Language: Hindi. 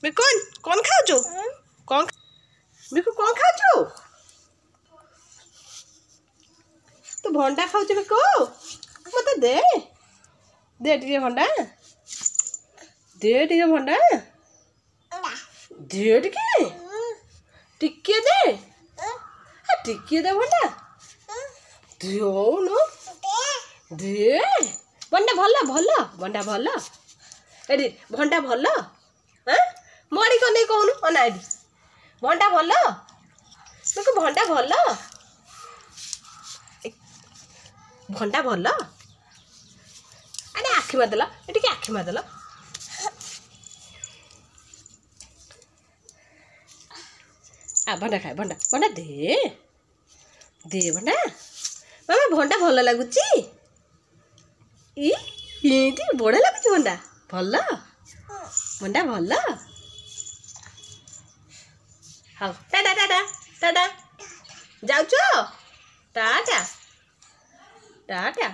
बिकुन कौन खाऊ कौन बिकु कौन खाऊ तू भंडा खाऊ बिकु मत दे दे टे भंडा दे टे भंडा दे टिके दे टिके दे भंडा दौन दे भंडा भल भल भंडा भल एडी भंडा भल हाँ मड़ी को नहीं कहूनु अना एडी भंडा भल देखो भंडा भल भंडा भल अरे आखि मारदेल ये आखि मारदेल आ भंडा खाए भंडा भंडा दे दे भंडा मामा भंडा भल लगुच बढ़िया लगुच भंडा भल भंडा भल हाँ टाटा टाटा टाटा जाऊच टाटा टाटा